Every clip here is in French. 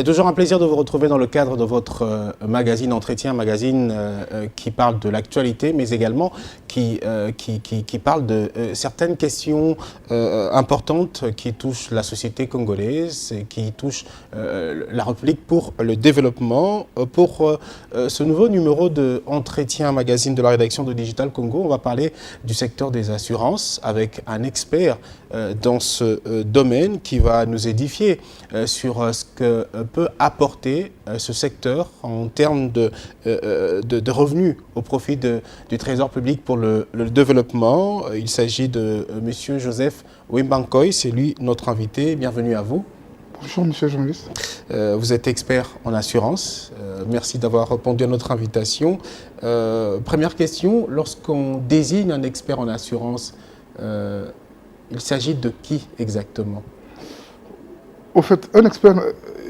C'est toujours un plaisir de vous retrouver dans le cadre de votre magazine Entretien, magazine qui parle de l'actualité, mais également qui parle de certaines questions importantes qui touchent la société congolaise, et qui touchent la République pour le développement. Pour ce nouveau numéro de Entretien, magazine de la rédaction de Digital Congo, on va parler du secteur des assurances avec un expert dans ce domaine qui va nous édifier sur ce que peut apporter ce secteur en termes de revenus au profit du Trésor public pour le développement. Il s'agit de M. Joseph Wimbankoy, c'est lui notre invité. Bienvenue à vous. Bonjour M. Jean-Louis. Vous êtes expert en assurance. Merci d'avoir répondu à notre invitation. Première question, lorsqu'on désigne un expert en assurance, il s'agit de qui exactement? Au fait,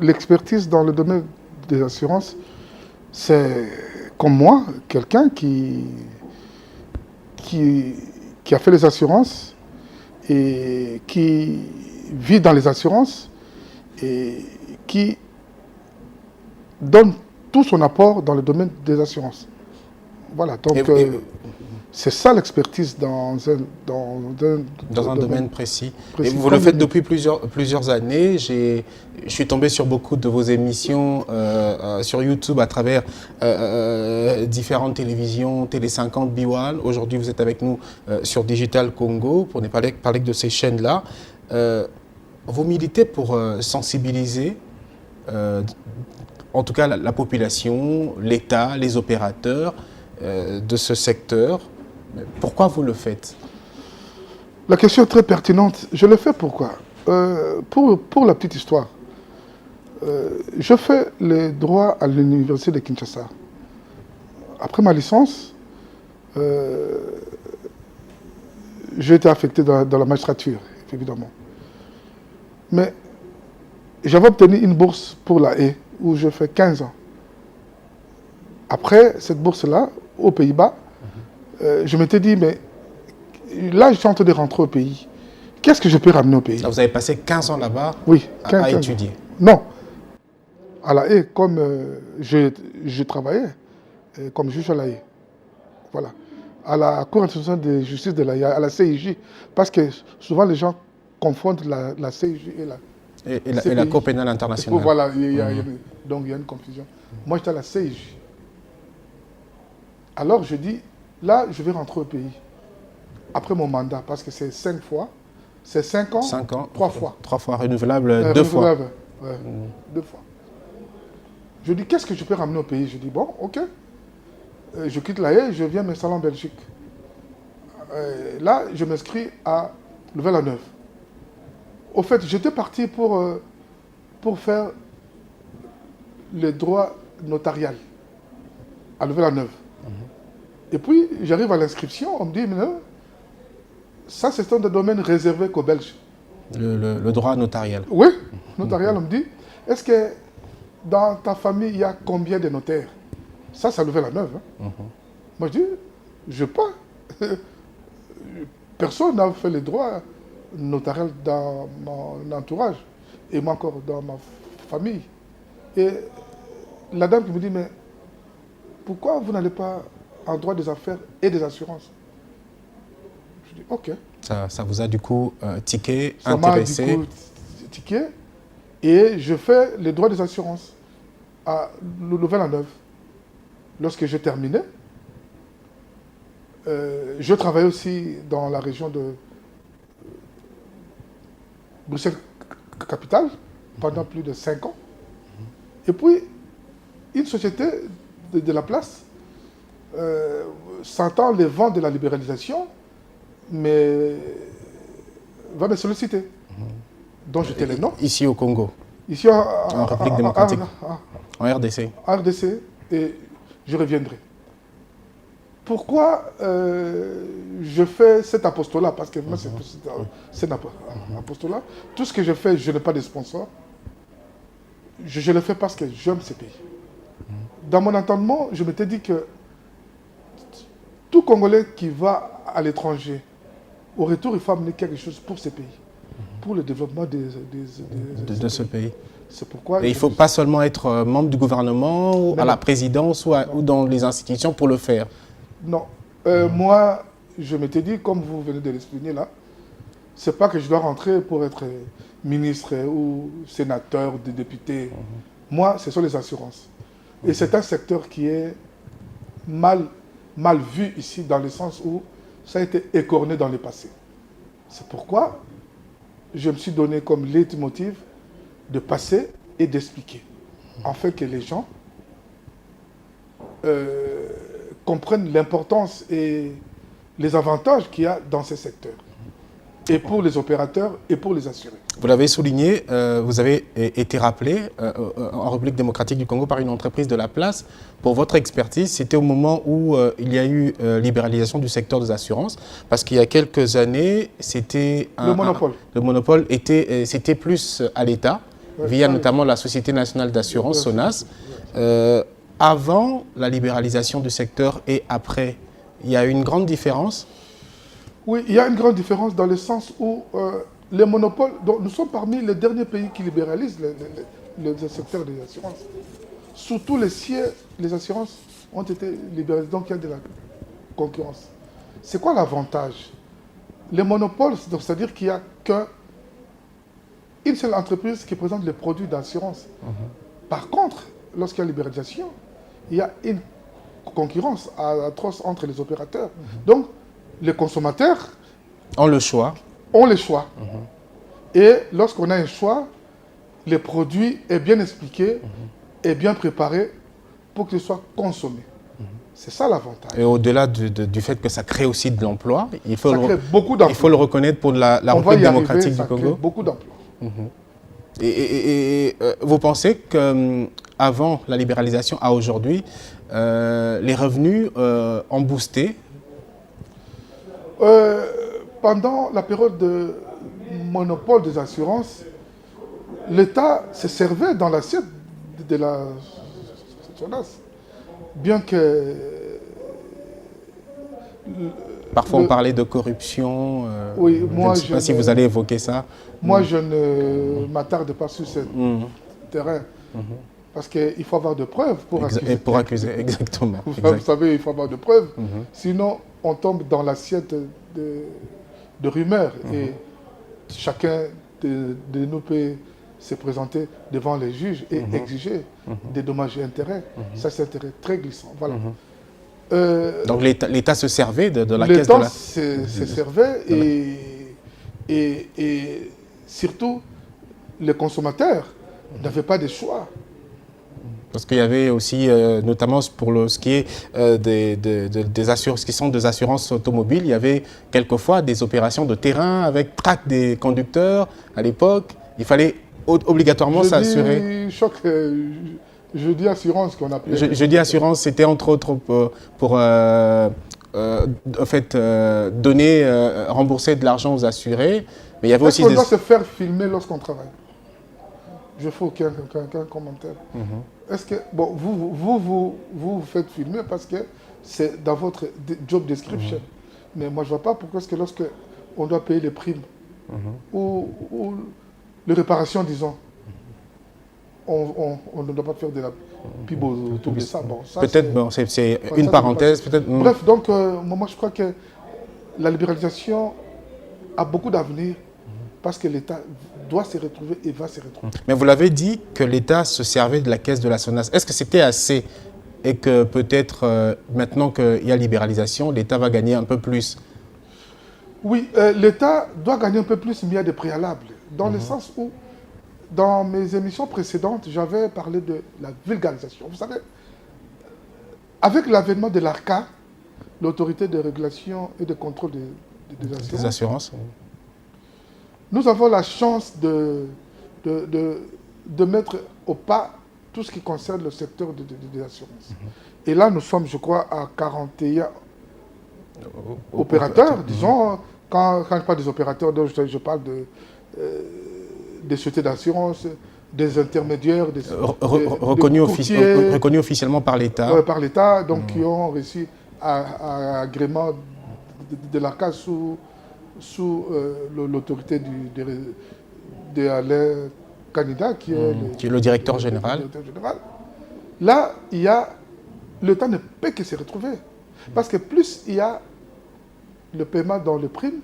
l'expertise dans le domaine des assurances, c'est comme moi, quelqu'un qui a fait les assurances et qui vit dans les assurances et qui donne tout son apport dans le domaine des assurances. Voilà, donc c'est ça l'expertise dans un domaine précis. Et vous le faites depuis plusieurs années. Je suis tombé sur beaucoup de vos émissions sur YouTube à travers différentes télévisions, Télé 50, B1. Aujourd'hui, vous êtes avec nous sur Digital Congo pour ne parler que de ces chaînes-là. Vous militez pour sensibiliser en tout cas la population, l'État, les opérateurs de ce secteur. Pourquoi vous le faites? La question est très pertinente. Je le fais pourquoi? Pour la petite histoire, je fais les droits à l'université de Kinshasa. Après ma licence, j'ai été affecté dans la magistrature, évidemment. Mais j'avais obtenu une bourse pour la haie, où je fais 15 ans. Après cette bourse-là, aux Pays-Bas, je m'étais dit, mais là, je suis en train de rentrer au pays. Qu'est-ce que je peux ramener au pays? Vous avez passé 15 ans là-bas à étudier? Non. À la haie, comme je travaillais comme juge à la haie. Voilà. À la Cour internationale de justice de la haie, à la CIJ. Parce que souvent, les gens confondent la CIJ et la Cour pénale internationale. Voilà, donc il y a une confusion. Moi, j'étais à la CIJ. Alors, je dis, là, je vais rentrer au pays. Après mon mandat, parce que c'est 5 fois. C'est 5 ans, 5 ans, 3 fois. 3 fois, renouvelable 2 fois. Ouais, 2 fois. Je dis, qu'est-ce que je peux ramener au pays? Je dis, bon, ok. Je quitte la haie, je viens m'installer en Belgique. Là, je m'inscris à Louvain-la-Neuve. Au fait, j'étais parti pour faire les droits notariales à Louvain-la-Neuve. Et puis, j'arrive à l'inscription, on me dit, mais non, ça c'est un domaine réservé qu'aux Belges. Le droit notarial? Oui, notarial, on me dit, est-ce que dans ta famille, il y a combien de notaires? Ça Louvain-la-Neuve. Moi, je dis, je pas. Personne n'a fait les droits notarial dans mon entourage, et moi encore dans ma famille. Et la dame qui me dit, mais pourquoi vous n'allez pas en droit des affaires et des assurances? Je dis, ok. Ça vous a du coup tiqué, ça intéressé? Ça m'a du coup tiqué, et je fais les droits des assurances à Louvain-la-Neuve. Lorsque j'ai terminé, je travaillais aussi dans la région de Bruxelles-Capitale pendant plus de 5 ans. Et puis, une société de la place, sentant les vents de la libéralisation, mais va me solliciter. Dont j'étais le nom. Ici au Congo? Ici en République démocratique. En RDC? En RDC, et je reviendrai. Pourquoi je fais cet apostolat? Parce que moi, c'est un apostolat. Tout ce que je fais, je n'ai pas de sponsor. Je le fais parce que j'aime ce pays. Dans mon entendement, je m'étais dit que tout Congolais qui va à l'étranger, au retour, il faut amener quelque chose pour ce pays, pour le développement de ce pays. C'est pourquoi... Et il ne faut pas seulement être membre du gouvernement, ou à la présidence, ou dans les institutions pour le faire. Non. Moi, je m'étais dit, comme vous venez de l'expliquer là, c'est pas que je dois rentrer pour être ministre ou sénateur, député. Moi, ce sont les assurances. Et c'est un secteur qui est mal vu ici, dans le sens où ça a été écorné dans le passé. C'est pourquoi je me suis donné comme leitmotiv de passer et d'expliquer, afin que les gens comprennent l'importance et les avantages qu'il y a dans ces secteurs, et pour les opérateurs et pour les assurés. Vous l'avez souligné, vous avez été rappelé en République démocratique du Congo par une entreprise de la place. Pour votre expertise, c'était au moment où il y a eu libéralisation du secteur des assurances, parce qu'il y a quelques années, c'était le monopole. Le monopole c'était plus à l'État, via notamment la Société nationale d'assurance, SONAS. Avant la libéralisation du secteur et après, il y a une grande différence? Oui, il y a une grande différence dans le sens où les monopoles, donc nous sommes parmi les derniers pays qui libéralisent le secteur des assurances. Surtout les assurances ont été libéralisées, donc il y a de la concurrence. C'est quoi l'avantage? Les monopoles, c'est-à-dire qu'il n'y a qu'une seule entreprise qui présente les produits d'assurance. Par contre, lorsqu'il y a libéralisation, il y a une concurrence atroce entre les opérateurs. Donc, les consommateurs ont le choix. Et lorsqu'on a un choix, le produit est bien expliqué et bien préparé pour qu'il soit consommé. C'est ça l'avantage. Et au-delà du fait que ça crée aussi de l'emploi, il faut le reconnaître pour la République démocratique du Congo. Beaucoup d'emplois. Et vous pensez qu'avant la libéralisation à aujourd'hui, les revenus ont boosté? Pendant la période de monopole des assurances, l'État se servait dans l'assiette de la SONAS. Bien que... Parfois on parlait de corruption. Oui, moi, je ne sais pas si vous allez évoquer ça. Moi, je ne m'attarde pas sur ce terrain. Parce qu'il faut avoir de preuves pour accuser. Pour accuser, exactement. Vous savez, il faut avoir de preuves. Sinon, on tombe dans l'assiette de rumeurs. Et chacun de nous peut se présenter devant les juges et exiger des dommages et intérêts. Ça, c'est un intérêt très glissant. Voilà. Donc l'État se servait de la caisse de la... L'État se servait et surtout, les consommateurs n'avaient pas de choix. Parce qu'il y avait aussi, notamment pour ce qui est des assurances, qui sont des assurances automobiles, il y avait quelquefois des opérations de terrain avec traque des conducteurs. À l'époque, il fallait obligatoirement s'assurer. Je dis assurance qu'on appelait. Je dis assurance, c'était entre autres pour en fait, rembourser de l'argent aux assurés. Mais il y avait aussi doit se faire filmer lorsqu'on travaille? Je fais aucun commentaire. Est-ce que, bon, vous faites filmer parce que c'est dans votre job description. Mais moi, je ne vois pas pourquoi est-ce que lorsque on doit payer les primes ou les réparations, disons, on ne doit pas faire de la pub autour de ça. Bon, peut-être, bon, c'est une parenthèse. Bref, donc, moi, je crois que la libéralisation a beaucoup d'avenir parce que l'État doit se retrouver et va se retrouver. Mais vous l'avez dit que l'État se servait de la caisse de la SONAS. Est-ce que c'était assez et que peut-être maintenant qu'il y a libéralisation, l'État va gagner un peu plus? Oui, l'État doit gagner un peu plus, mais il y a des préalables. Dans le sens où, dans mes émissions précédentes, j'avais parlé de la vulgarisation. Vous savez, avec l'avènement de l'ARCA, l'autorité de régulation et de contrôle des assurances, nous avons la chance de mettre au pas tout ce qui concerne le secteur des assurances. Et là, nous sommes, je crois, à 41 opérateurs. Disons, quand je parle des opérateurs, je parle des sociétés d'assurance, des intermédiaires, reconnus officiellement par l'État. Par l'État, donc qui ont reçu agrément de l'ARCA sous l'autorité de Alain candidat qui est, qui est le directeur général. Le directeur général. Là, l'État ne peut que se retrouver. Parce que plus il y a le paiement dans le prime,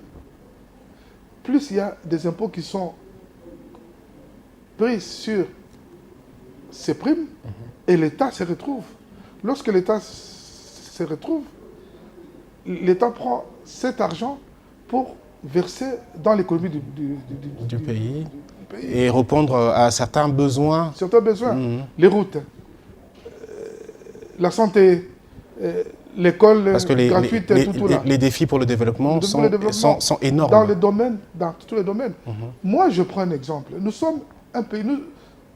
plus il y a des impôts qui sont pris sur ces primes, et l'État se retrouve. Lorsque l'État se retrouve, l'État prend cet argent pour verser dans l'économie du pays et répondre à certains besoins. Certains besoins. Les routes, la santé, l'école gratuite, tout là. Les défis pour le développement sont énormes. Dans tous les domaines. Moi, je prends un exemple. Nous sommes un pays,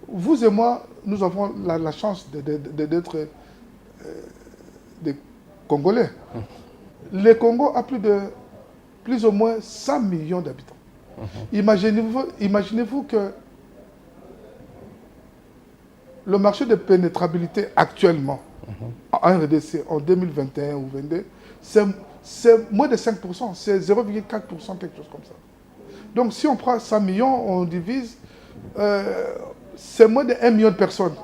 vous et moi, nous avons la chance d'être des Congolais. Le Congo a plus ou moins 100 millions d'habitants. Imaginez-vous que le marché de pénétrabilité actuellement, en RDC, en 2021 ou 2022, c'est moins de 5%, c'est 0,4%, quelque chose comme ça. Donc si on prend 100 millions, on divise, c'est moins de 1 million de personnes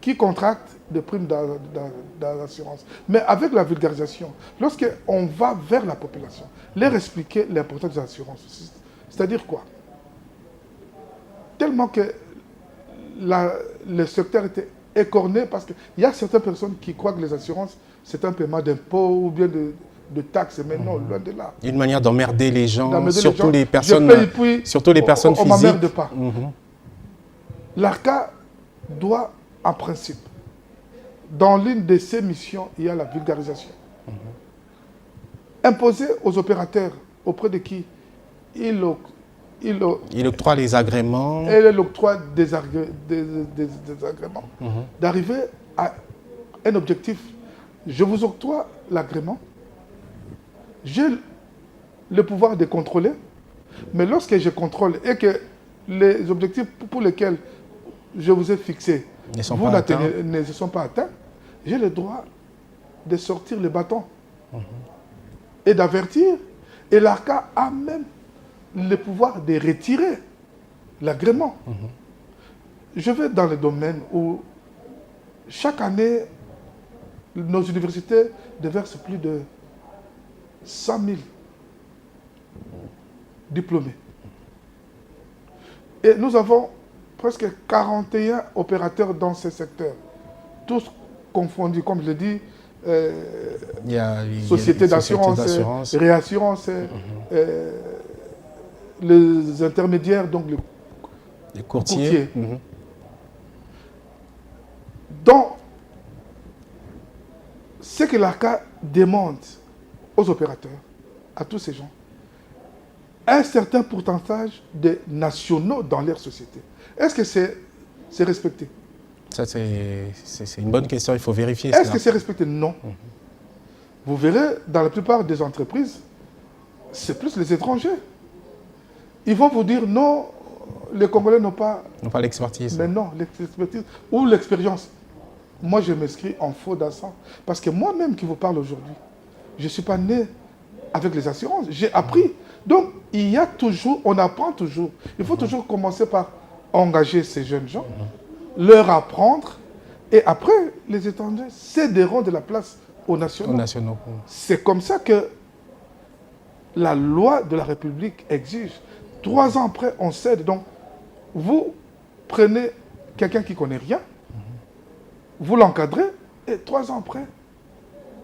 qui contractent des primes d'assurance. Mais avec la vulgarisation, lorsqu'on va vers la population, leur expliquer l'importance des assurances, c'est-à-dire quoi? Tellement que le secteur était écorné parce qu'il y a certaines personnes qui croient que les assurances, c'est un paiement d'impôts ou bien de taxes, mais non, loin de là. Une manière d'emmerder les gens, surtout les personnes, surtout les personnes physiques. On ne m'emmerde pas. L'ARCA doit, en principe, dans l'une de ses missions, il y a la vulgarisation. Imposer aux opérateurs auprès de qui il octroie les agréments. Et l'octroi des agréments. D'arriver à un objectif. Je vous octroie l'agrément. J'ai le pouvoir de contrôler. Mais lorsque je contrôle et que les objectifs pour lesquels je vous ai fixés ne sont pas atteints, j'ai le droit de sortir le bâton et d'avertir. Et l'ARCA a même le pouvoir de retirer l'agrément. Je vais dans le domaine où chaque année, nos universités déversent plus de 100 000 diplômés. Et nous avons presque 41 opérateurs dans ce secteur, tous confondus, comme je l'ai dit, sociétés d'assurance, réassurance, les intermédiaires, donc les courtiers. Donc, ce que l'ARCA demande aux opérateurs, à tous ces gens, un certain pourcentage de nationaux dans leur société. Est-ce que c'est respecté? Ça, c'est une bonne question, il faut vérifier. Est-ce que c'est respecté? Non. Vous verrez, dans la plupart des entreprises, c'est plus les étrangers. Ils vont vous dire non, les Congolais n'ont pas l'expertise. Mais non, l'expertise ou l'expérience. Moi, je m'inscris en faux dansant. Parce que moi-même qui vous parle aujourd'hui, je ne suis pas né avec les assurances. J'ai appris. Donc, il y a toujours, on apprend toujours. Il faut toujours commencer par engager ces jeunes gens, leur apprendre, et après, les étrangers céderont de la place aux nationaux. C'est comme ça que la loi de la République exige. 3 ans après, on cède. Donc, vous prenez quelqu'un qui ne connaît rien, vous l'encadrez, et 3 ans après,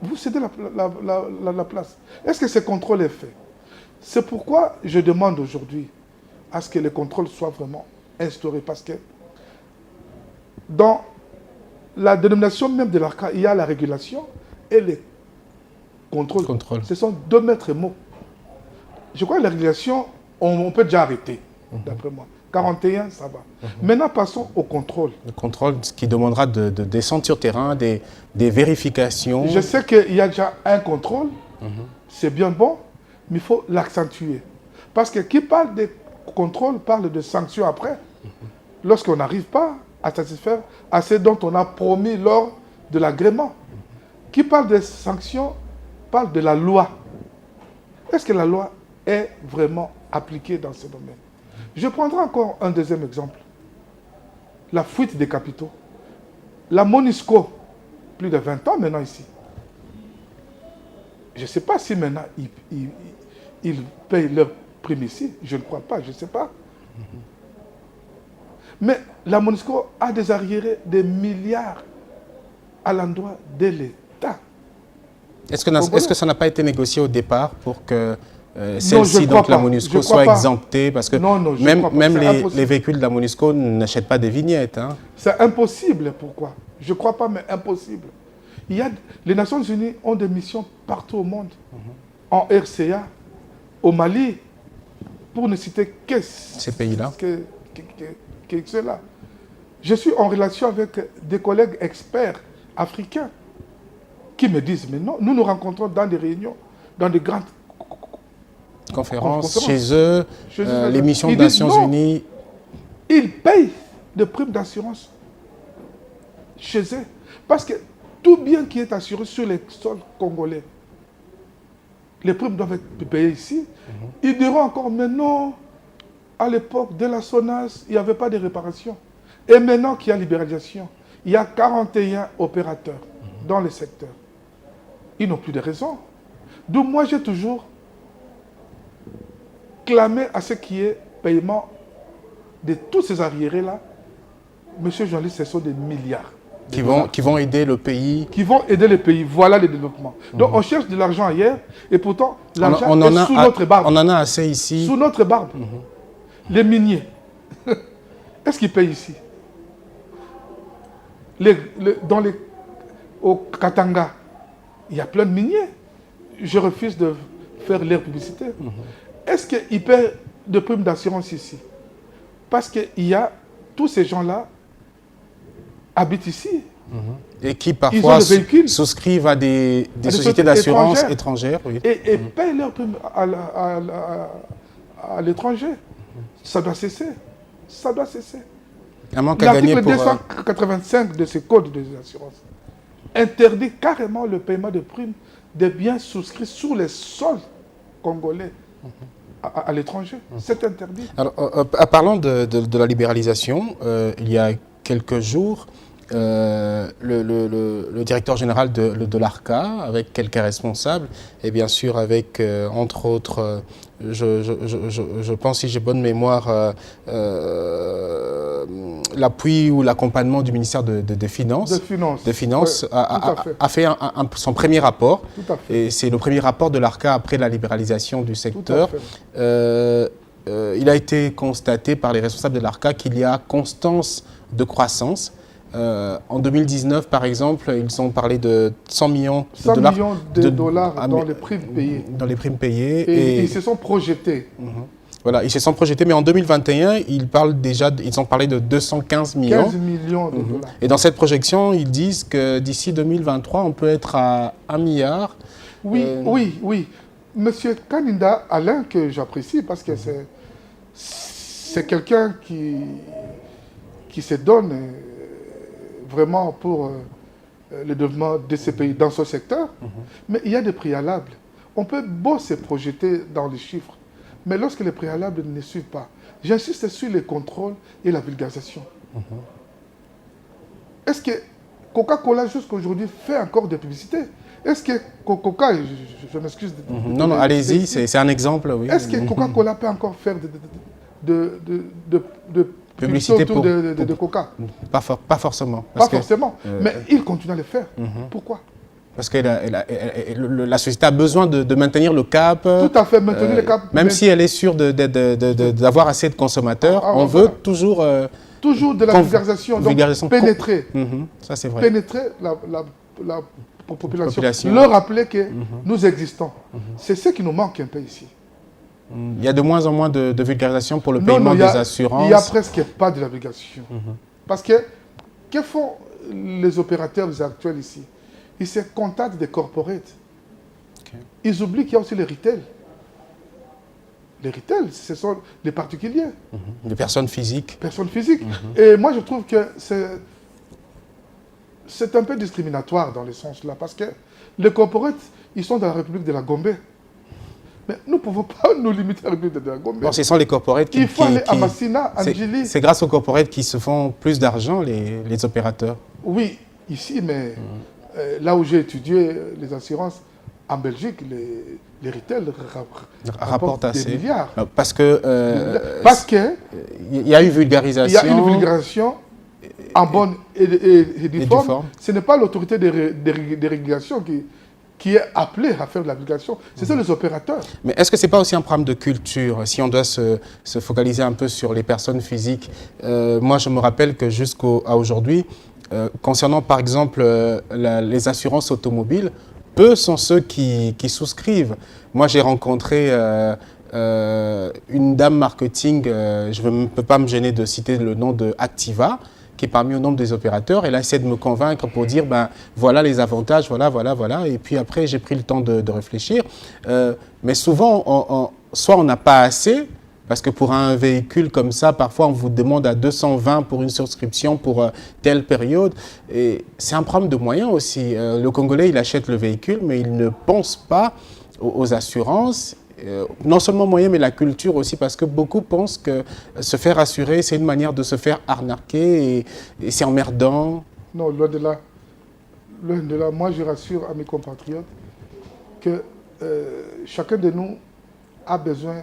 vous cédez la place. Est-ce que ce contrôle est fait? C'est pourquoi je demande aujourd'hui à ce que les contrôles soient vraiment instaurés. Parce que dans la dénomination même de l'ARCA, il y a la régulation et les contrôles. Ce sont 2 maîtres mots. Je crois que la régulation, on peut déjà arrêter, d'après moi. 41, ça va. Maintenant, passons au contrôle. Le contrôle, ce qui demandera de descendre sur terrain, des vérifications. Je sais qu'il y a déjà un contrôle, c'est bien bon, mais il faut l'accentuer. Parce que qui parle de contrôle parle de sanctions après. Lorsqu'on n'arrive pas à satisfaire à ce dont on a promis lors de l'agrément. Qui parle de sanctions parle de la loi. Est-ce que la loi est vraiment appliquée dans ce domaine? Je prendrai encore un deuxième exemple. La fuite des capitaux. La MONUSCO, plus de 20 ans maintenant ici. Je ne sais pas si maintenant ils payent leur prime ici. Je ne crois pas, je ne sais pas. Mais la MONUSCO a des arriérés de milliards à l'endroit de l'État. Est-ce que ça n'a pas été négocié au départ pour que celle-ci, donc la MONUSCO, soit exemptée? Parce que même les véhicules de la MONUSCO n'achètent pas des vignettes. Hein. C'est impossible. Pourquoi? Je ne crois pas, mais impossible. Les Nations Unies ont des missions partout au monde. En RCA, au Mali, pour ne citer que ces pays-là. Que ceux-là. Je suis en relation avec des collègues experts africains qui me disent, mais non, nous nous rencontrons dans des réunions, dans des grandes conférences, chez eux, les missions des Nations Unies. Ils payent des primes d'assurance chez eux. Parce que tout bien qui est assuré sur les sols congolais, les primes doivent être payées ici. Ils diront encore, mais non, à l'époque de la SONAS, il n'y avait pas de réparation. Et maintenant qu'il y a libéralisation, il y a 41 opérateurs dans le secteur. Ils n'ont plus de raison. Donc moi, j'ai toujours clamé à ce qui est paiement de tous ces arriérés-là. Monsieur journaliste, ce sont des milliards. Qui vont aider le pays. Qui vont aider le pays. Voilà le développement. Donc on cherche de l'argent ailleurs et pourtant l'argent est sous notre barbe. On en a assez ici. Sous notre barbe. Les miniers. Est-ce qu'ils payent ici? Au Katanga, il y a plein de miniers. Je refuse de faire leur publicité. Est-ce qu'ils paient de primes d'assurance ici? Parce qu'il y a tous ces gens-là habitent ici. Et qui parfois souscrivent à des sociétés d'assurance étrangères. Oui. Et payent leurs primes à l'étranger. Ça doit cesser. Ça doit cesser. L'article 285 de ce code des assurances interdit carrément le paiement de primes des biens souscrits sur les sols congolais à l'étranger. C'est interdit. Alors, parlant de la libéralisation, il y a quelques jours, le directeur général de l'ARCA, avec quelques responsables, et bien sûr avec, entre autres, je pense, si j'ai bonne mémoire, l'appui ou l'accompagnement du ministère des Finances, a fait son premier rapport. Tout à fait. Et c'est le premier rapport de l'ARCA après la libéralisation du secteur. Il a été constaté par les responsables de l'ARCA qu'il y a constance de croissance. En 2019, par exemple, ils ont parlé de 100 millions de dollars dans les primes payées. Dans les primes payées. Et ils se sont projetés. Voilà, ils se sont projetés, mais en 2021, ils ont parlé de 215 millions. 15 millions de dollars. Et dans cette projection, ils disent que d'ici 2023, on peut être à 1 milliard. Oui. Monsieur Kaninda, Alain, que j'apprécie, parce que c'est quelqu'un qui se donne vraiment pour le développement de ces pays dans ce secteur. Mais il y a des préalables. On peut beau se projeter dans les chiffres, mais lorsque les préalables ne suivent pas, j'insiste sur les contrôles et la vulgarisation. Est-ce que Coca-Cola, jusqu'à aujourd'hui, fait encore des publicités? Est-ce que Coca, je m'excuse. Non, allez-y, c'est un exemple, oui. Est-ce que Coca-Cola peut encore faire de publicité autour de Coca? Pas forcément. Pas forcément, mais il continue à le faire. Pourquoi? Parce que la société a besoin de maintenir le cap. Tout à fait, maintenir le cap. Même si elle est sûre d'avoir assez de consommateurs, on veut toujours... toujours de la vulgarisation, donc pénétrer. Ça, c'est vrai. Pénétrer la population. Leur rappeler que nous existons. C'est ce qui nous manque un peu ici. Il y a de moins en moins de vulgarisation pour le paiement des assurances. Il n'y a presque pas de la vulgarisation. Parce que font les opérateurs actuels ici? Ils se contactent des corporates. Ils oublient qu'il y a aussi les retail. Les retail, ce sont les particuliers. Les personnes physiques. Et moi, je trouve que c'est un peu discriminatoire dans le sens là. Parce que les corporates, ils sont dans la République de la Gombe. Mais nous ne pouvons pas nous limiter à la République de Gombe. Bon, ce sont les corporates qui... Il faut aller à Massina, Angéli. C'est grâce aux corporates qui se font plus d'argent, les opérateurs. Oui, ici, mais là où j'ai étudié les assurances, en Belgique, les retail rapportent assez. Des milliards. Parce que... il y a eu vulgarisation. Il y a une vulgarisation en bonne et due forme. Ce n'est pas l'autorité des régulations qui est appelée à faire de la vulgarisation. C'est ça les opérateurs. Mais est-ce que ce n'est pas aussi un problème de culture? Si on doit se focaliser un peu sur les personnes physiques. Moi, je me rappelle que jusqu'à aujourd'hui, concernant par exemple les assurances automobiles, peu sont ceux qui souscrivent. Moi, j'ai rencontré une dame marketing, je ne peux pas me gêner de citer le nom de Activa, qui est parmi au nombre des opérateurs. Elle a essayé de me convaincre pour dire, ben, voilà les avantages, voilà. Et puis après, j'ai pris le temps de réfléchir. Mais souvent, soit on n'a pas assez, parce que pour un véhicule comme ça, parfois on vous demande à 220 pour une souscription pour telle période. Et c'est un problème de moyens aussi. Le Congolais, il achète le véhicule, mais il ne pense pas aux assurances. Non seulement moyens, mais la culture aussi, parce que beaucoup pensent que se faire assurer, c'est une manière de se faire arnaquer et c'est emmerdant. Non, loin de là. Loin de là. Moi, je rassure à mes compatriotes que chacun de nous a besoin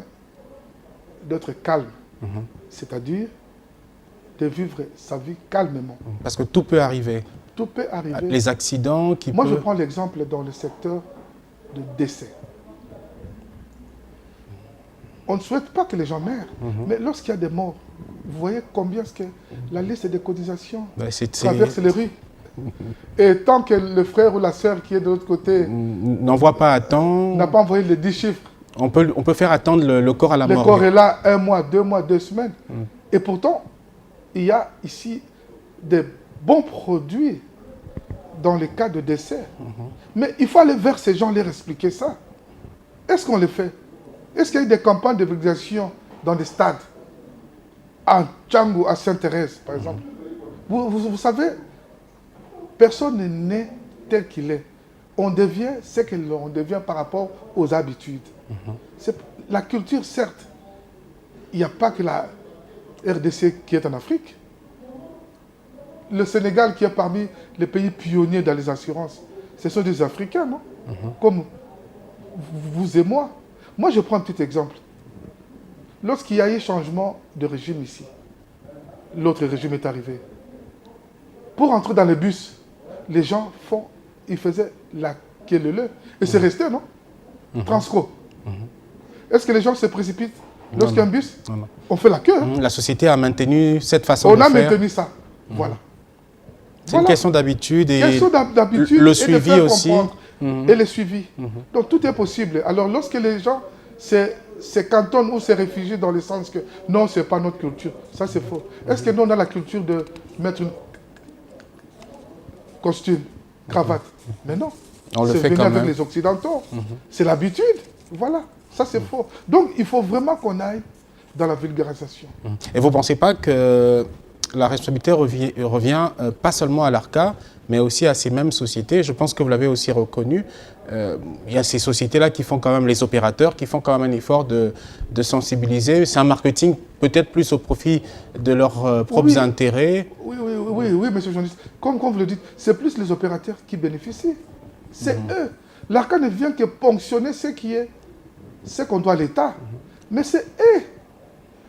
d'être calme, c'est-à-dire de vivre sa vie calmement. Parce que tout peut arriver. Tout peut arriver. Les accidents qui Moi, je prends l'exemple dans le secteur de décès. On ne souhaite pas que les gens meurent, mais lorsqu'il y a des morts, vous voyez combien est-ce que la liste des cotisations traverse les rues. Et tant que le frère ou la sœur qui est de l'autre côté n'envoie pas à temps, n'a pas envoyé les 10 chiffres, on peut faire attendre le corps à la mort. Le corps est là 1 mois, 2 mois, 2 semaines. Et pourtant, il y a ici des bons produits dans les cas de décès. Mais il faut aller vers ces gens, leur expliquer ça. Est-ce qu'on le fait? Est-ce qu'il y a eu des campagnes de vulgarisation dans des stades? À Tchangou, à Sainte-Thérèse, par exemple. Vous savez, personne n'est né tel qu'il est. On devient ce qu'on devient par rapport aux habitudes. La culture, certes, il n'y a pas que la RDC qui est en Afrique. Le Sénégal qui est parmi les pays pionniers dans les assurances, ce sont des Africains, non? Comme vous et moi. Moi, je prends un petit exemple. Lorsqu'il y a eu changement de régime ici, l'autre régime est arrivé. Pour entrer dans les bus, les gens ils faisaient la queue. Et c'est resté, non? Transco. Est-ce que les gens se précipitent lorsqu'il y a un bus? Non. On fait la queue. La société a maintenu cette façon de faire. On a maintenu ça. Voilà. C'est une question d'habitude et le suivi aussi. Et le suivi. Donc tout est possible. Alors lorsque les gens se cantonnent ou se réfugient dans le sens que non, ce n'est pas notre culture, ça c'est faux. Est-ce que nous on a la culture de mettre un costume, cravate? Mais non. On le fait venu quand avec même. Les Occidentaux. C'est l'habitude. Voilà. Ça c'est faux. Donc il faut vraiment qu'on aille dans la vulgarisation. Et vous ne pensez pas que la responsabilité revient pas seulement à l'ARCA, mais aussi à ces mêmes sociétés? Je pense que vous l'avez aussi reconnu. Il y a ces sociétés-là qui font quand même, les opérateurs, qui font quand même un effort de sensibiliser. C'est un marketing peut-être plus au profit de leurs propres intérêts. Oui, monsieur le journaliste. Comme vous le dites, c'est plus les opérateurs qui bénéficient. C'est eux. L'ARCA ne vient que ponctionner ce qu'on doit à l'État. Mais c'est eux.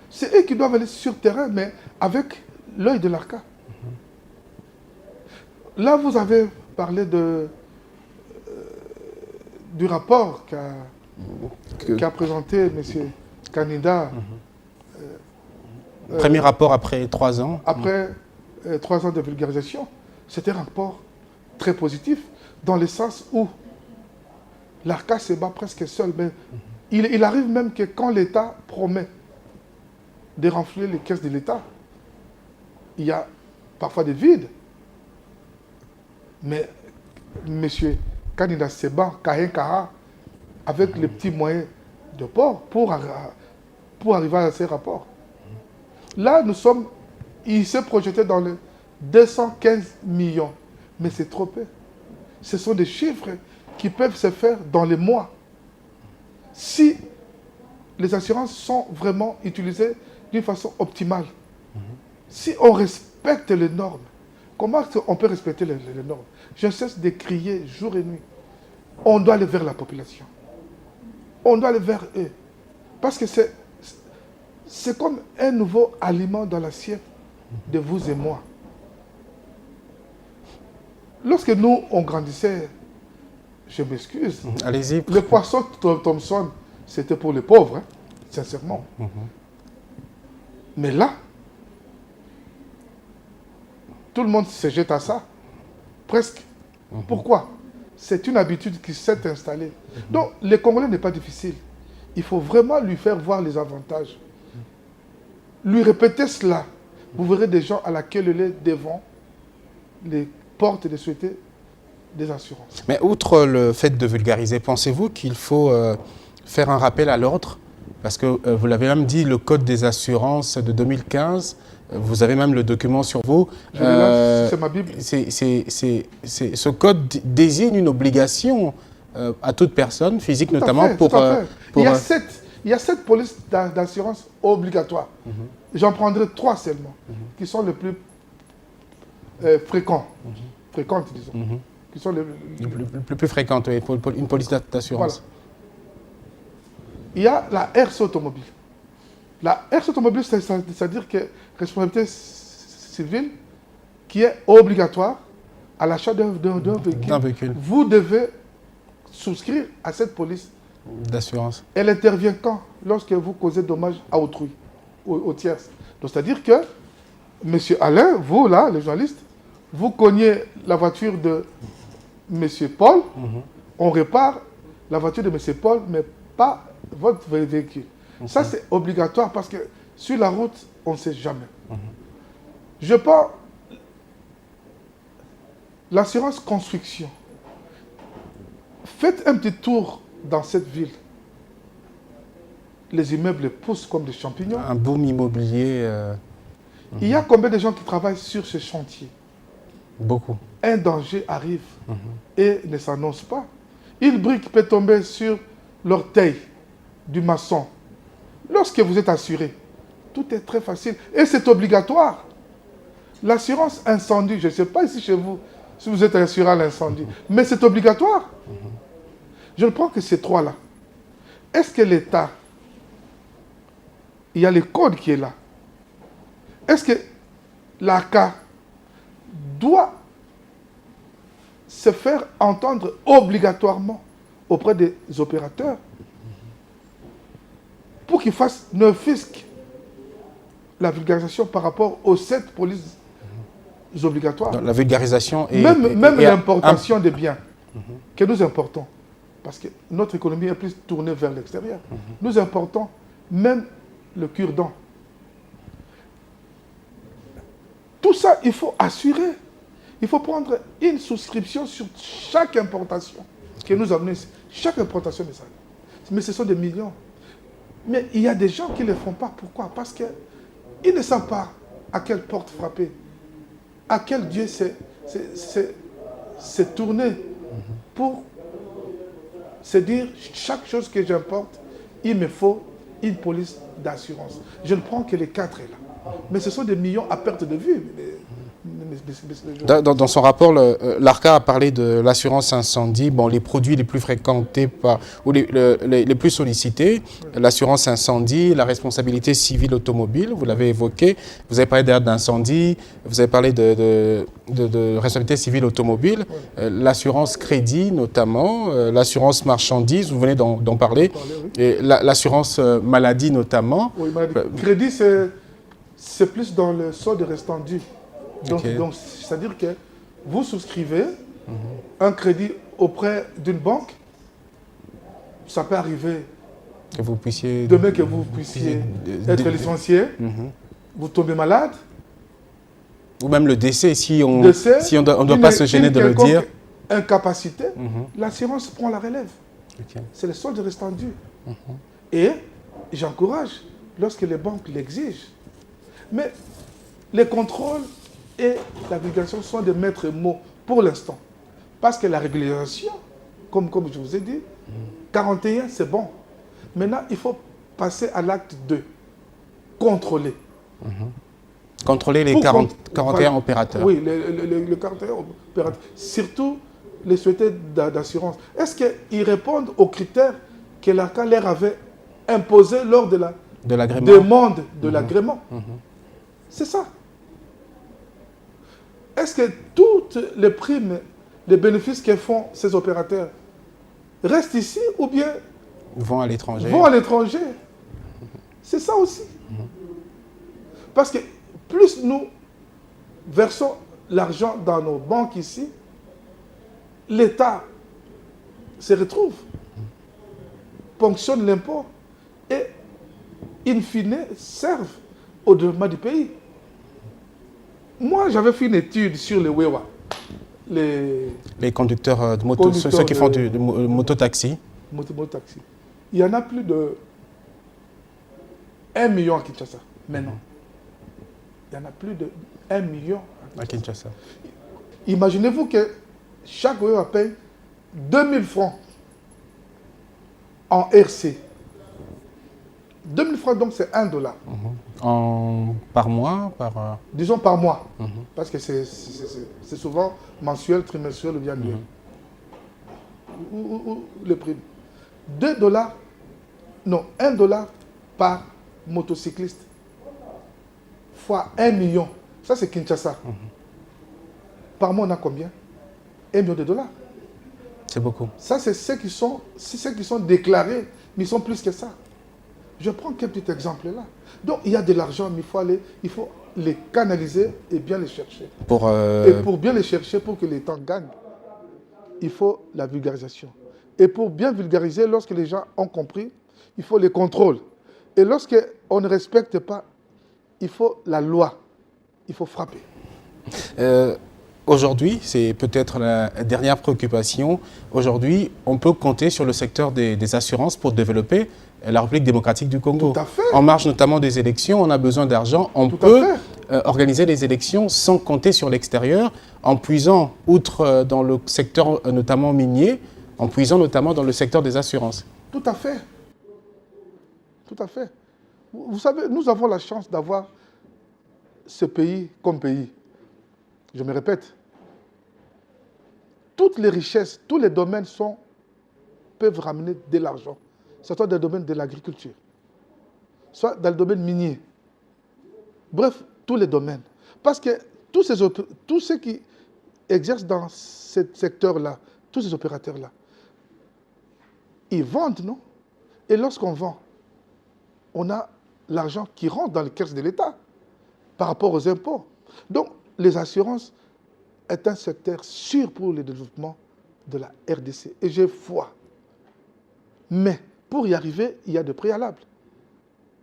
C'est eux qui doivent aller sur le terrain, mais avec l'œil de l'ARCA. Là, vous avez parlé du rapport qu'a présenté M. Kanida. Premier rapport après 3 ans. Après 3 ans de vulgarisation. C'était un rapport très positif, dans le sens où l'ARCA se bat presque seul. Mais il arrive même que quand l'État promet de renflouer les caisses de l'État, il y a parfois des vides. Mais M. Kanida se bat avec les petits moyens de port pour arriver à ces rapports. Là, il s'est projeté dans les 215 millions. Mais c'est trop peu. Ce sont des chiffres qui peuvent se faire dans les mois. Si les assurances sont vraiment utilisées d'une façon optimale. Si on respecte les normes, comment on peut respecter les normes? Je cesse de crier jour et nuit. On doit aller vers la population. On doit aller vers eux. Parce que c'est comme un nouveau aliment dans l'assiette de vous et moi. Lorsque nous, on grandissait, je m'excuse, Allez-y. le poisson Thomson, c'était pour les pauvres, hein, sincèrement. Mais là, tout le monde se jette à ça, presque. Pourquoi? C'est une habitude qui s'est installée. Donc, les Congolais n'est pas difficile. Il faut vraiment lui faire voir les avantages. Lui répéter cela. Vous verrez des gens à la queue lait devant les portes de souhaiter des assurances. Mais outre le fait de vulgariser, pensez-vous qu'il faut faire un rappel à l'ordre? Parce que vous l'avez même dit, le Code des assurances de 2015, vous avez même le document sur vous. C'est ma Bible. Ce code désigne une obligation à toute personne, physique notamment, pour... Il y a 7 polices d'assurance obligatoires. J'en prendrai 3 seulement, qui sont les plus fréquentes, disons. Qui sont les plus fréquentes, oui, pour une police d'assurance. Voilà. Il y a la RC automobile. La RC automobile, c'est-à-dire que responsabilité civile qui est obligatoire à l'achat d'un véhicule. Vous devez souscrire à cette police d'assurance. Elle intervient quand? Lorsque vous causez dommage à autrui, aux tierces. Donc c'est-à-dire que, monsieur Alain, vous là, les journalistes, vous cognez la voiture de monsieur Paul, on répare la voiture de monsieur Paul, mais pas votre véhicule. Ça, c'est obligatoire parce que sur la route, on ne sait jamais. Je pense, l'assurance construction. Faites un petit tour dans cette ville. Les immeubles poussent comme des champignons. Un boom immobilier. Il y a combien de gens qui travaillent sur ce chantier? Beaucoup. Un danger arrive et ne s'annonce pas. Une brique peut tomber sur l'orteil du maçon. Lorsque vous êtes assuré, tout est très facile et c'est obligatoire. L'assurance incendie, je ne sais pas ici chez vous si vous êtes assuré à l'incendie, mais c'est obligatoire. Je ne prends que ces 3-là. Est-ce que l'État, il y a le code qui est là. Est-ce que l'ACA doit se faire entendre obligatoirement auprès des opérateurs pour qu'ils fassent n'offusquent la vulgarisation par rapport aux 7 polices obligatoires. Donc, la vulgarisation et... Même l'importation des biens que nous importons. Parce que notre économie est plus tournée vers l'extérieur. Nous importons même le cure-dent. Tout ça, il faut assurer. Il faut prendre une souscription sur chaque importation que nous amenons ici. Chaque importation de ça. Mais ce sont des millions. Mais il y a des gens qui ne le font pas. Pourquoi? Parce qu'ils ne savent pas à quelle porte frapper. À quel Dieu s'est tourné pour se dire chaque chose que j'importe, il me faut une police d'assurance. Je ne prends que les 4 là. Mais ce sont des millions à perte de vue. Dans son rapport, l'ARCA a parlé de l'assurance incendie. Bon, les produits les plus fréquentés ou les plus sollicités, l'assurance incendie, la responsabilité civile automobile, vous l'avez évoqué. Vous avez parlé d'aide d'incendie, vous avez parlé de responsabilité civile automobile, l'assurance crédit notamment, l'assurance marchandise, vous venez d'en parler, et l'assurance maladie notamment. Oui, crédit, c'est plus dans le solde restant dû. Donc, c'est-à-dire que vous souscrivez un crédit auprès d'une banque, ça peut arriver que vous puissiez, demain que vous puissiez être licencié, vous tombez malade. Ou même le décès, si on ne doit pas se gêner de le dire. Incapacité, l'assurance prend la relève. C'est le solde restant dû. Et j'encourage, lorsque les banques l'exigent. Mais les contrôles et la vulgarisation sont des maîtres mots pour l'instant. Parce que la régularisation, comme je vous ai dit, 41, c'est bon. Maintenant, il faut passer à l'acte 2. Contrôler. Contrôler les 41 opérateurs. Oui, les 41 opérateurs. Surtout les sociétés d'assurance. Est-ce qu'ils répondent aux critères que l'ARCA leur avait imposés lors de la demande de l'agrément? C'est ça. Est-ce que toutes les primes, les bénéfices que font ces opérateurs restent ici ou bien vont à l'étranger? Vont à l'étranger. C'est ça aussi. Parce que plus nous versons l'argent dans nos banques ici, l'État se retrouve, ponctionne l'impôt et, in fine, servent au développement du pays. Moi, j'avais fait une étude sur les Wewa. Les conducteurs de moto, ceux qui font du mototaxi. Mototaxi. Il y en a plus de 1 million à Kinshasa, maintenant. Il y en a plus de 1 million à Kinshasa. Imaginez-vous que chaque Wewa paye 2000 francs en RC. 2000 francs, donc c'est $1. Par mois Disons par mois. Parce que c'est souvent mensuel, trimestriel ou bien annuel. Ou le prix. $2, non, $1 par motocycliste. Fois 1 million. Ça, c'est Kinshasa. Par mois, on a combien? 1 million de dollars. C'est beaucoup. Ça, c'est ceux qui sont déclarés, mais ils sont plus que ça. Je prends quelques petits exemples là. Donc, il y a de l'argent, mais il faut les canaliser et bien les chercher. Et pour bien les chercher, pour que l'État gagne, il faut la vulgarisation. Et pour bien vulgariser, lorsque les gens ont compris, il faut les contrôles. Et lorsqu'on ne respecte pas, il faut la loi. Il faut frapper. Aujourd'hui, c'est peut-être la dernière préoccupation. Aujourd'hui, on peut compter sur le secteur des assurances pour développer la République démocratique du Congo. Tout à fait. En marge notamment des élections, on a besoin d'argent. On peut organiser les élections sans compter sur l'extérieur, en puisant, outre dans le secteur notamment minier, en puisant notamment dans le secteur des assurances. Tout à fait. Tout à fait. Vous savez, nous avons la chance d'avoir ce pays comme pays. Je me répète. Toutes les richesses, tous les domaines peuvent ramener de l'argent. Soit dans le domaine de l'agriculture, soit dans le domaine minier. Bref, tous les domaines. Parce que tous ceux qui exercent dans ce secteur-là, tous ces opérateurs-là, ils vendent, non? Et lorsqu'on vend, on a l'argent qui rentre dans les caisses de l'État par rapport aux impôts. Donc, les assurances est un secteur sûr pour le développement de la RDC. Et j'ai foi. Mais pour y arriver, il y a des préalables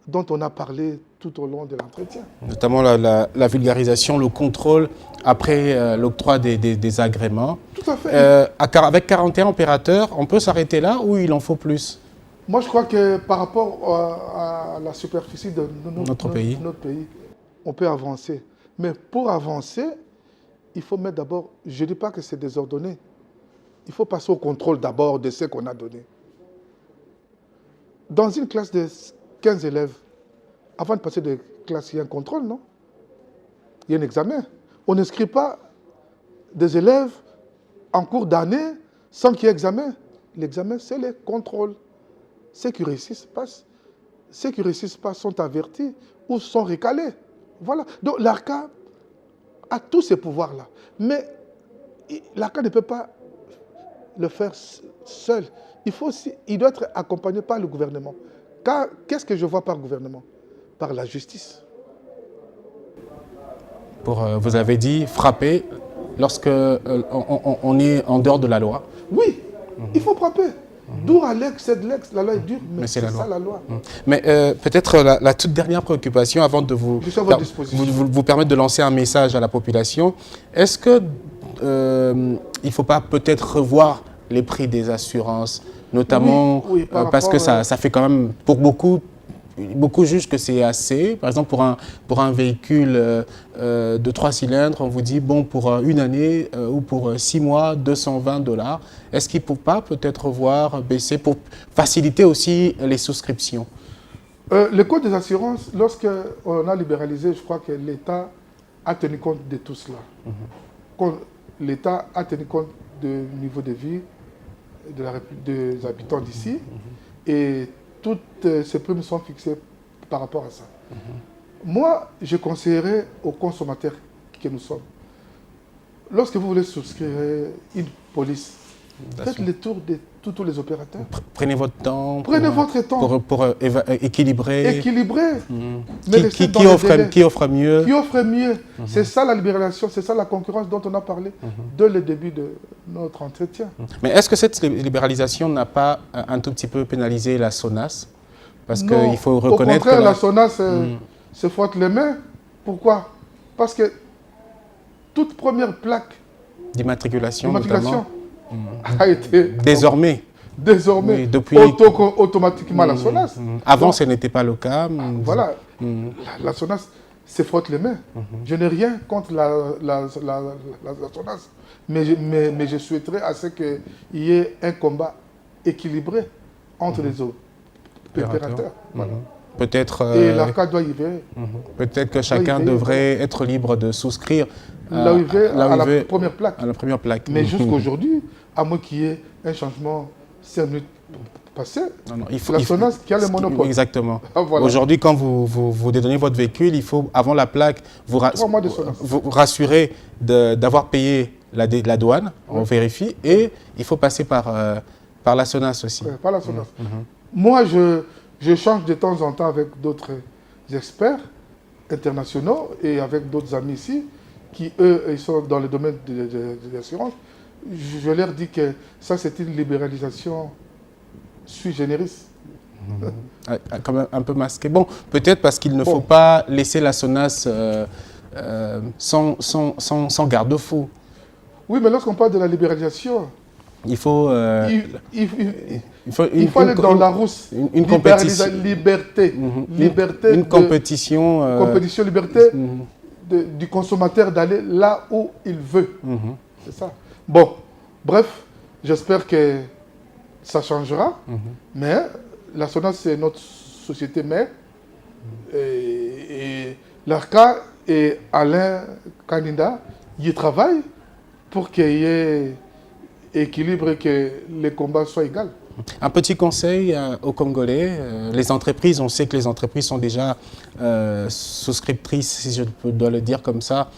dont on a parlé tout au long de l'entretien. Notamment la vulgarisation, le contrôle après l'octroi des agréments. Tout à fait. Avec 41 opérateurs, on peut s'arrêter là ou il en faut plus? Moi, je crois que par rapport à la superficie de notre pays, on peut avancer. Mais pour avancer, il faut mettre d'abord, je ne dis pas que c'est désordonné, il faut passer au contrôle d'abord de ce qu'on a donné. Dans une classe de 15 élèves, avant de passer de classe, il y a un contrôle, non? Il y a un examen. On n'inscrit pas des élèves en cours d'année sans qu'il y ait examen. L'examen, c'est le contrôle. Ceux qui réussissent passent. Ceux qui ne réussissent pas sont avertis ou sont recalés. Voilà. Donc l'ARCA a tous ces pouvoirs-là. Mais l'ARCA ne peut pas le faire seul. Il doit être accompagné par le gouvernement. Car qu'est-ce que je vois par le gouvernement? Par la justice. Vous avez dit frapper lorsque on est en dehors de la loi. Oui, il faut frapper. D'où à l'ex, c'est de l'ex, la loi est dure, mais c'est ça la loi. Mais peut-être la toute dernière préoccupation avant de vous permettre de lancer un message à la population. Est-ce qu'il ne faut pas peut-être revoir les prix des assurances, notamment parce que ça fait quand même, pour beaucoup jugent que c'est assez. Par exemple, pour un véhicule de 3 cylindres, on vous dit, bon, pour une année ou pour 6 mois, $220. Est-ce qu'il ne faut pas peut-être baisser pour faciliter aussi les souscriptions? Le code des assurances, lorsqu'on a libéralisé, je crois que l'État a tenu compte de tout cela. L'État a tenu compte du niveau de vie des habitants d'ici et toutes ces primes sont fixées par rapport à ça. Moi, je conseillerais aux consommateurs que nous sommes, lorsque vous voulez souscrire une police, faites le tour de tous les opérateurs. Prenez votre temps. Prenez votre temps. Pour équilibrer. Équilibrer. Qui offre mieux. Qui offre mieux. C'est ça la libéralisation, c'est ça la concurrence dont on a parlé dès le début de notre entretien. Mais est-ce que cette libéralisation n'a pas un tout petit peu pénalisé la SONAS? Parce qu'il faut reconnaître au contraire, la SONAS se frotte les mains. Pourquoi? Parce que toute première plaque d'immatriculation a été désormais oui, depuis automatiquement la SONAS. Avant, ce n'était pas le cas. Voilà, la SONAS se frotte les mains. Je n'ai rien contre la SONAS, mais je souhaiterais à ce qu'il y ait un combat équilibré entre les opérateurs. Voilà. Peut-être. Et l'ARCA doit y veiller. Peut-être que chacun devrait être libre de souscrire à la première plaque. À la première plaque. Mais jusqu'aujourd'hui, à moins qu'il y ait un changement 5 minutes passées, c'est la SONAS qui a le monopole. Exactement. Voilà. Aujourd'hui, quand vous dédonnez votre véhicule, il faut, avant la plaque, vous rassurer d'avoir payé la douane, on vérifie, et il faut passer par la SONAS aussi. Par la SONAS. Moi, je change de temps en temps avec d'autres experts internationaux et avec d'autres amis ici qui, eux, ils sont dans le domaine de l'assurance. Je leur dis que ça, c'est une libéralisation sui generis. Quand même un peu masqué. Bon, peut-être parce qu'il ne faut pas laisser la SONAS sans garde-fou. Oui, mais lorsqu'on parle de la libéralisation, il faut aller dans la rousse. Une compétition. Liberté. Une compétition. Compétition, liberté du consommateur d'aller là où il veut. C'est ça. Bon, bref, j'espère que ça changera. Mais la SONAS, c'est notre société mère. Et l'ARCA et Alain Kanida y travaillent pour qu'il y ait équilibre et que les combats soient égaux. Un petit conseil aux Congolais, les entreprises, on sait que les entreprises sont déjà souscriptrices, si je dois le dire comme ça,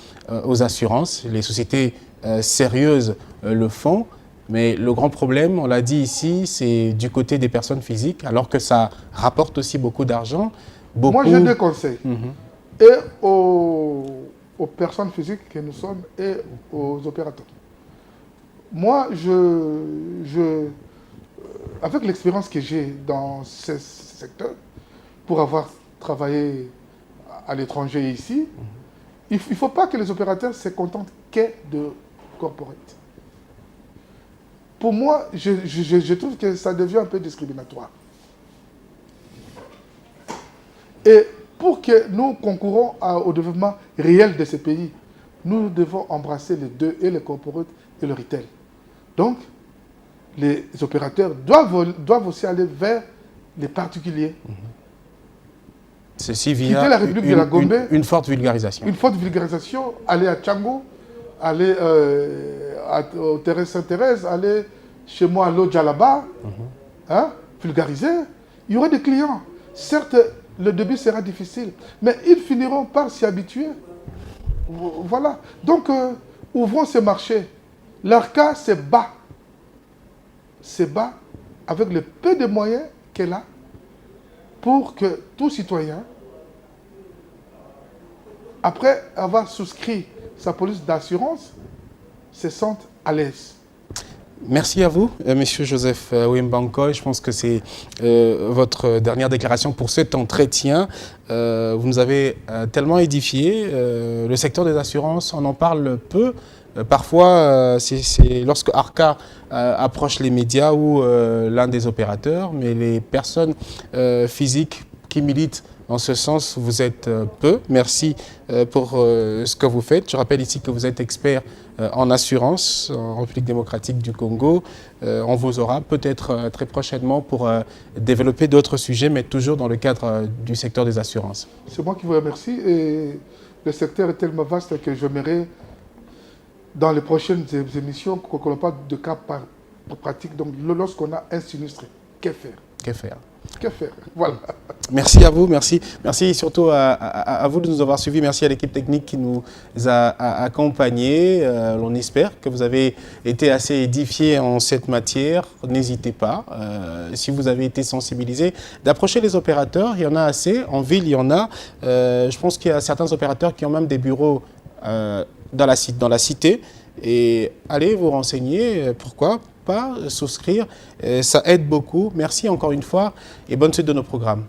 aux assurances. Les sociétés sérieuses le font, mais le grand problème, on l'a dit ici, c'est du côté des personnes physiques, alors que ça rapporte aussi beaucoup d'argent. Moi, j'ai deux conseils. Et aux personnes physiques que nous sommes et aux opérateurs. Moi, avec l'expérience que j'ai dans ce secteur, pour avoir travaillé à l'étranger et ici, il ne faut pas que les opérateurs se contentent que de corporate. Pour moi, je trouve que ça devient un peu discriminatoire. Et pour que nous concourons au développement réel de ces pays, nous devons embrasser les deux, et le corporate et le retail. Donc, les opérateurs doivent aussi aller vers les particuliers. Ceci via la République de la Gombe, une forte vulgarisation. Une forte vulgarisation, aller à Tchango, aller au Thérèse Sainte-Thérèse, aller chez moi à l'Odjalaba, vulgariser. Il y aura des clients. Certes, le début sera difficile, mais ils finiront par s'y habituer. Voilà. Donc, ouvrons ces marchés. L'ARCA, c'est bas. C'est bas avec le peu de moyens qu'elle a pour que tout citoyen, après avoir souscrit sa police d'assurance, se sente à l'aise. Merci à vous, Monsieur Joseph Ouembankoy. Je pense que c'est votre dernière déclaration pour cet entretien. Vous nous avez tellement édifié. Le secteur des assurances, on en parle peu. Parfois, c'est lorsque ARCA approche les médias ou l'un des opérateurs, mais les personnes physiques qui militent En ce sens, vous êtes peu. Merci pour ce que vous faites. Je rappelle ici que vous êtes expert en assurance en République démocratique du Congo. On vous aura peut-être très prochainement pour développer d'autres sujets, mais toujours dans le cadre du secteur des assurances. C'est moi qui vous remercie et le secteur est tellement vaste que j'aimerais, dans les prochaines émissions, qu'on parle de cas pratiques. Donc, lorsqu'on a un sinistre, que faire? Que faire? Que faire? Voilà. Merci à vous, merci surtout à vous de nous avoir suivis. Merci à l'équipe technique qui nous a accompagnés. On espère que vous avez été assez édifiés en cette matière. N'hésitez pas, si vous avez été sensibilisés, d'approcher les opérateurs. Il y en a assez, en ville il y en a. Je pense qu'il y a certains opérateurs qui ont même des bureaux dans la cité. Et allez vous renseigner, pourquoi pas souscrire, ça aide beaucoup. Merci encore une fois et bonne suite de nos programmes.